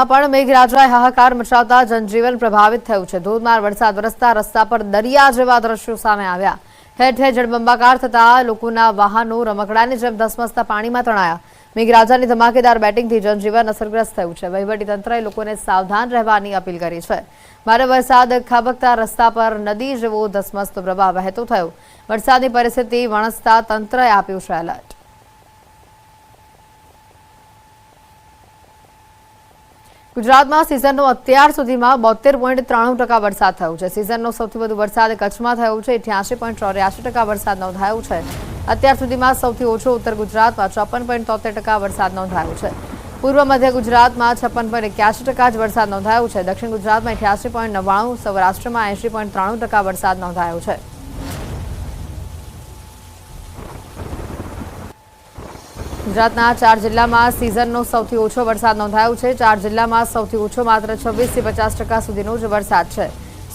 પણ મેઘરાજાએ હાહાકાર મચાવતા જનજીવન પ્રભાવિત થયું છે। ધોધમાર વરસાદ વરસતા રસ્તા પર દરિયા જેવા દ્રશ્યો સામે આવ્યા। ઠેર ઠેર જળબંબાકાર થતા લોકોના વાહનો રમકડાની જેમ ધસમસતા પાણીમાં તણાયા। મેઘરાજાની ધમાકેદાર બેટિંગથી જનજીવન અસરગ્રસ્ત થયું છે। વહીવટીતંત્રએ લોકોને સાવધાન રહેવાની અપીલ કરી છે। ભારે વરસાદ ખાબકતા રસ્તા પર નદી જેવો ધસમસતો પ્રવાહ વહેતો થયો। વરસાદની પરિસ્થિતિ વણસતા તંત્રએ આપ્યું છે એલર્ટ। ગુજરાતમાં સિઝનનો અત્યાર સુધીમાં 72.93% વરસાદ થયો છે। સિઝનનો સૌથી વધુ વરસાદ કચ્છમાં થયો છે। 88.84% વરસાદ નોંધાયો છે। અત્યાર સુધીમાં સૌથી ઓછો ઉત્તર ગુજરાતમાં 54.73% વરસાદ નોંધાયો છે। પૂર્વ મધ્ય ગુજરાતમાં 56.81% જ વરસાદ નોંધાયો છે। દક્ષિણ ગુજરાતમાં 88.99%, સૌરાષ્ટ્રમાં 80.93% વરસાદ નોંધાયો છે। ગુજરાતના 4 જિલ્લામાં સિઝનનો સૌથી ઓછો વરસાદ નોંધાયો છે। 4 જિલ્લામાં સૌથી ઓછો માત્ર 26 થી 50% સુધીનો જ વરસાદ છે।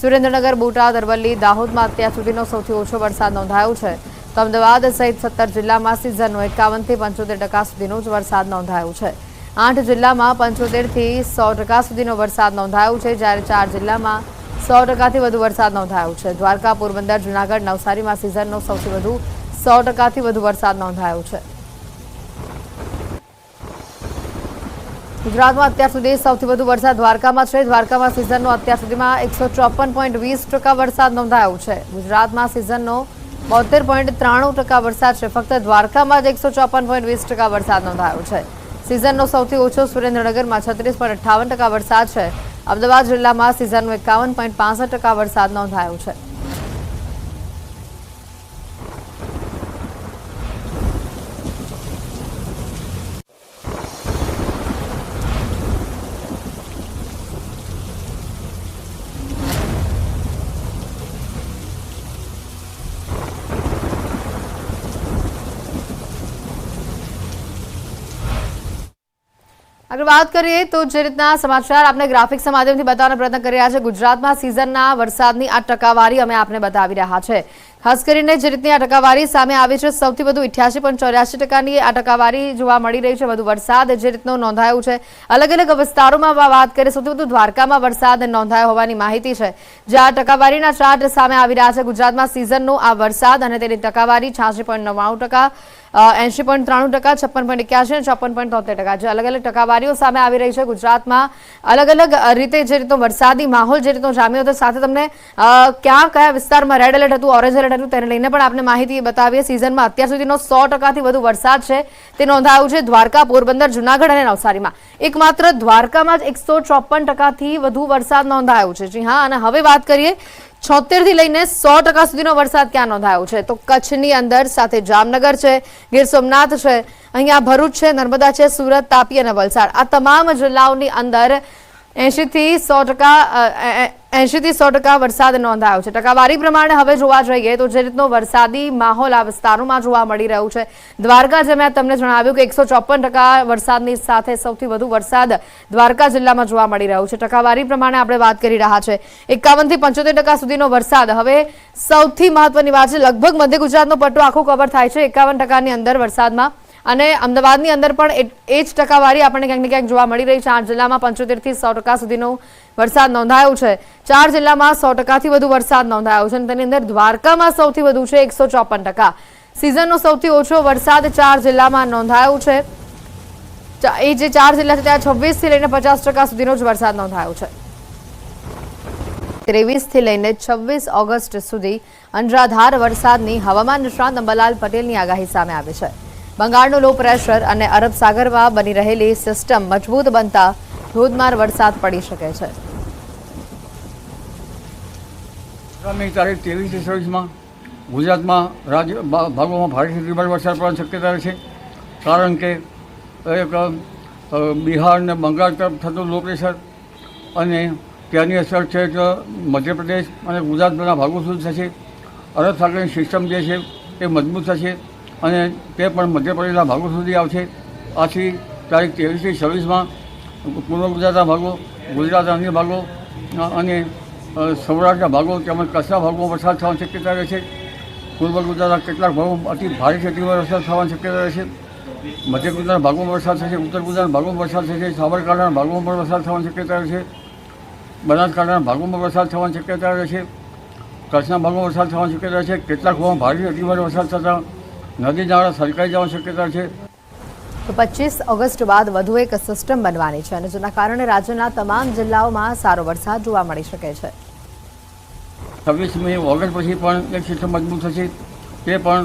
સુરેન્દ્રનગર, બોટાદ, અરવલ્લી, દાહોદમાં અત્યાર સુધીનો સૌથી ઓછો વરસાદ નોંધાયો છે। તો અમદાવાદ સહિત 17 જિલ્લામાં સિઝનનો 51 થી 75% સુધીનો જ વરસાદ નોંધાયો છે। 8 જિલ્લામાં 75 થી 100% સુધીનો વરસાદ નોંધાયો છે, જ્યારે 4 જિલ્લામાં 100% થી વધુ વરસાદ નોંધાયો છે। દ્વારકા, પોરબંદર, જૂનાગઢ, નવસારીમાં સિઝનનો સૌથી વધુ 100% થી વધુ વરસાદ નોંધાયો છે। ગુજરાતમાં અત્યાર સુધી સૌથી વધુ વરસાદ દ્વારકામાં છે। દ્વારકામાં સિઝનનો અત્યાર સુધીમાં 154.20% વરસાદ નોંધાયો છે। ગુજરાતમાં સિઝનનો 72.93% વરસાદ છે। ફક્ત દ્વારકામાં જ 154.20% વરસાદ નોંધાયો છે। સિઝનનો સૌથી ઓછો સુરેન્દ્રનગરમાં 36.58% વરસાદ છે। અમદાવાદ જિલ્લામાં સિઝનનો 51.65% વરસાદ નોંધાયો છે। अगर बात करिए तो जे रीतना समाचार आपने ग्राफिक्स माध्यमथी बतावવાનો प्रयत्न કરી રહ્યા છે। ગુજરાતમાં સિઝનના વરસાદની આ ટકાવારી અમે આપને બતાવી રહ્યા છે। ખાસ કરીને જે રીતની આ ટકાવારી સામે આવી છે, સૌથી વધુ 88.84%ની આ ટકાવારી જોવા મળી રહી છે। વધુ વરસાદ જે રીતનો નોંધાયો છે, અલગ અલગ વિસ્તારોમાં વાત કરીએ સૌથી વધુ દ્વારકામાં વરસાદ નોંધાયો હોવાની માહિતી છે। જે આ ટકાવારીના ચાર્ટ સામે આવી રહ્યા છે। ગુજરાતમાં સિઝનનો આ વરસાદ અને તેની ટકાવારી 86.99%, 80.93%, 56.81% અને 54.73%, જે અલગ અલગ ટકાવારીઓ સામે આવી રહી છે। ગુજરાતમાં અલગ અલગ રીતે જે રીતનો વરસાદી માહોલ જે રીતનો જામ્યો હતો, સાથે તમને કયા વિસ્તારમાં રેડ એલર્ટ હતું, ઓરેન્જ એલર્ટ હતું, તેને લઈને પણ આપને માહિતી બતાવીએ। સિઝનમાં અત્યાર સુધીનો 100% થી વધુ વરસાદ છે તે નોંધાયો છે દ્વારકા, પોરબંદર, જૂનાગઢ અને નવસારીમાં। એકમાત્ર દ્વારકામાં જ 154% થી વધુ વરસાદ નોંધાયો છે। જી હા, અને હવે વાત કરીએ 76 થી લઈને 100% સુધીનો વરસાદ ક્યાં નોંધાયો છે, તો કચ્છની અંદર, સાથે જામનગર છે, ગીર સોમનાથ છે, અહીંયા ભરૂચ છે, નર્મદા છે, સુરત, તાપી અને વલસાડ, આ તમામ જિલ્લાઓની અંદર 80 થી 100% વરસાદ નોંધાયો છે। ટકાવારી પ્રમાણે હવે જોવા જઈએ તો જે રીતનો વરસાદી માહોલ આ વિસ્તારોમાં જોવા મળી રહ્યું છે, દ્વારકા, જે મેં તમને જણાવ્યું કે 154% વરસાદની સાથે સૌથી વધુ વરસાદ દ્વારકા જિલ્લામાં જોવા મળી રહ્યો છે। ટકાવારી પ્રમાણે આપણે વાત કરી રહ્યા છે 51 થી 75% સુધીનો વરસાદ। હવે સૌથી મહત્વની વાત છે, લગભગ મધ્ય ગુજરાતનો પટ્ટો આખો કવર થાય છે 51%ની અંદર વરસાદમાં, અને અમદાવાદની અંદર પણ એ જ ટકાવારી આપણને ક્યાંક ને ક્યાંક જોવા મળી રહી છે। 8 જિલ્લામાં 75 થી 100% સુધીનો વરસાદ નોંધાયો છે। 4 જિલ્લામાં 100% થી વધુ વરસાદ નોંધાયો છે, અને તેની અંદર દ્વારકામાં સૌથી વધુ છે 154%। સિઝનનો સૌથી ઓછો વરસાદ 4 જિલ્લામાં નોંધાયો છે। એ જે 4 જિલ્લા છે ત્યાં 26 થી લઈને 50% સુધીનો જ વરસાદ નોંધાયો છે। 23 થી લઈને 26 ઓગસ્ટ સુધી અનરાધાર વરસાદની હવામાન નિષ્ણાત અંબાલાલ પટેલની આગાહી સામે આવી છે। બંગાળનો લો પ્રેશર અને અરબ સાગરમાં બની રહેલી સિસ્ટમ મજબૂત બનતા ધોધમાર વરસાદ પડી શકે છે। આગામી તારીખ 23 થી 26માં ગુજરાતમાં રાજ્ય ભાગોમાં ભારેથી ધીમી વરસાદ પડવાની શક્યતા છે, કારણ કે એક બિહાર અને બંગાળ તરફ થતું લો પ્રેશર અને ત્યાંની અસર છે તો મધ્યપ્રદેશ અને ગુજરાતના ભાગો સુધી થશે। અરબ સાગરની સિસ્ટમ જે છે એ મજબૂત થશે અને તે પણ મધ્યપ્રદેશના ભાગો સુધી આવશે। આથી તારીખ 23 થી 26માં પૂર્વ ગુજરાતના ભાગો, ગુજરાતના અન્ય ભાગો અને સૌરાષ્ટ્રના ભાગો તેમજ કચ્છના ભાગોમાં વરસાદ થવાની શક્યતા રહે છે। પૂર્વ ગુજરાતના કેટલાક ભાગો અતિ ભારેથી અતિ વરસાદ થવાની શક્યતા રહે છે। મધ્ય ગુજરાતના ભાગોમાં વરસાદ થશે, ઉત્તર ગુજરાતના ભાગોમાં વરસાદ થશે, સાબરકાંઠાના ભાગોમાં પણ વરસાદ થવાની શક્યતા રહેશે, બનાસકાંઠાના ભાગોમાં વરસાદ થવાની શક્યતા રહેશે, કચ્છના ભાગોમાં વરસાદ થવાની શક્યતા રહેશે, કેટલાક ભાગોમાં ભારેથી અતિભારે વરસાદ થતાં નદી નાળા છલકાઈ જવાની શક્યતા છે. તો 25 ઓગસ્ટ બાદ વધુ એક સિસ્ટમ બનવાની છે અને જેના કારણે રાજ્યના તમામ જિલ્લાઓમાં સારો વરસાદ જોવા મળી શકે છે. 26મી ઓગસ્ટ પછી પણ એક સિસ્ટમ મજબૂત થશે, તે પણ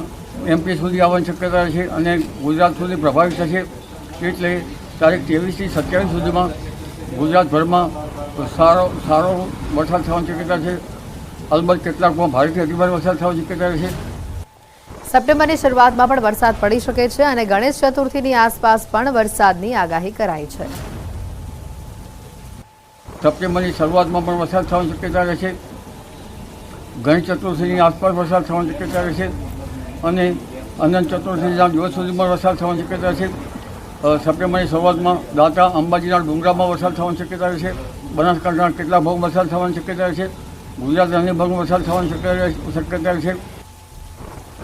MP સુધી આવવાની શક્યતા છે અને ગુજરાત સુધી પ્રભાવિત થશે. એટલે તારીખ 23થી 27 સુધીમાં ગુજરાતભરમાં સારો વરસાદ થવાની શક્યતા છે. અલબત્ત કેટલાકમાં ભારેથી અતિભારે વરસાદ થવાની શક્યતા છે. સપ્ટેમ્બરની શરૂઆતમાં પણ વરસાદ પડી શકે છે અને ગણેશ ચતુર્થીની આસપાસ પણ વરસાદની આગાહી કરાઈ છે. સપ્ટેમ્બરની શરૂઆતમાં પણ વરસાદ થવાની શક્યતા રહેશે, ગણેશ ચતુર્થીની આસપાસ વરસાદ થવાની શક્યતા રહેશે અને અનંત ચતુર્થીના દિવસ સુધીમાં વરસાદ થવાની શક્યતા છે. સપ્ટેમ્બરની શરૂઆતમાં દાંતા અંબાજીના ડુંગરામાં વરસાદ થવાની શક્યતા રહેશે, બનાસકાંઠાના કેટલાક ભાગમાં વરસાદ થવાની શક્યતા રહેશે, ગુજરાતના અન્ય ભાગમાં વરસાદ થવાની શક્યતા રહેશે.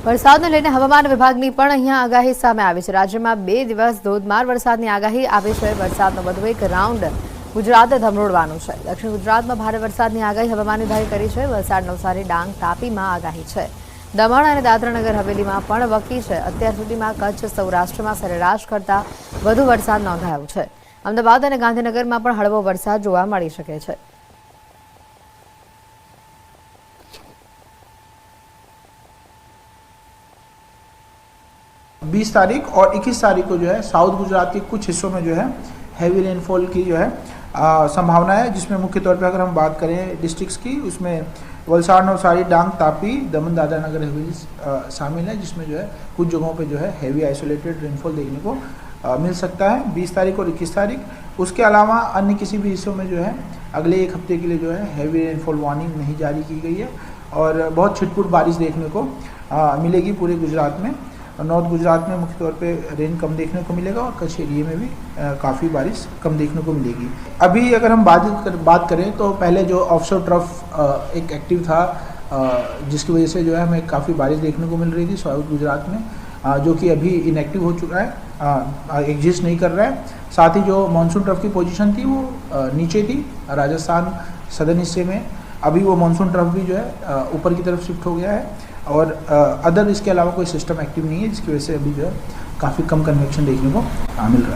વરસાદને લઈને હવામાન વિભાગની પણ અહીંયા આગાહી સામે આવી છે. રાજ્યમાં 2 દિવસ ધોધમાર વરસાદની આગાહી આવી છે. વરસાદનો વધુ એક રાઉન્ડ ગુજરાતે ધમરોડવાનું છે. દક્ષિણ ગુજરાતમાં ભારે વરસાદની આગાહી હવામાન વિભાગે કરી છે. વલસાડ, નવસારી, ડાંગ, તાપીમાં આગાહી છે. દમણ અને દાદરાનગર હવેલીમાં પણ વકી છે. અત્યાર સુધીમાં કચ્છ, સૌરાષ્ટ્રમાં સરેરાશ કરતાં વધુ વરસાદ નોંધાયો છે. અમદાવાદ અને ગાંધીનગરમાં પણ હળવો વરસાદ જોવા મળી શકે છે. बीस तारीख और 21 तारीख को जो है साउथ गुजरात के कुछ हिस्सों में जो है हैवी रेनफॉल की जो है संभावना है, जिसमें मुख्य तौर पे अगर हम बात करें डिस्ट्रिक्ट्स की, उसमें वलसाड़, नवसारी, डांग, तापी, दमन, दादरा नगर हवेली शामिल है, जिसमें जो है कुछ जगहों पे जो है हैवी आइसोलेटेड रेनफॉल देखने को मिल सकता है 20 तारीख और 21 तारीख. उसके अलावा अन्य किसी भी हिस्सों में जो है अगले एक हफ्ते के लिए जो है हैवी रेनफॉल वार्निंग नहीं जारी की गई है और बहुत छिटपुट बारिश देखने को मिलेगी पूरे गुजरात में. नॉर्थ गुजरात में मुख्य तौर पे रेन कम देखने को मिलेगा और कच्छ एरिया में भी काफ़ी बारिश कम देखने को मिलेगी. अभी अगर हम बात करें तो पहले जो ऑफशोर ट्रफ एक एक्टिव था, जिसकी वजह से जो है हमें काफ़ी बारिश देखने को मिल रही थी साउथ गुजरात में, जो कि अभी इनएक्टिव हो चुका है, एग्जिस्ट नहीं कर रहा है. साथ ही जो मानसून ट्रफ की पोजीशन थी वो नीचे थी राजस्थान सदर्न हिस्से में, अभी वो मानसून ट्रफ भी जो है ऊपर की तरफ शिफ्ट हो गया है और अदर इसके अलावा कोई सिस्टम एक्टिव नहीं है, जिसकी वजह से अभी जो है काफ़ी कम कन्वेक्शन देखने को मिल रहा है.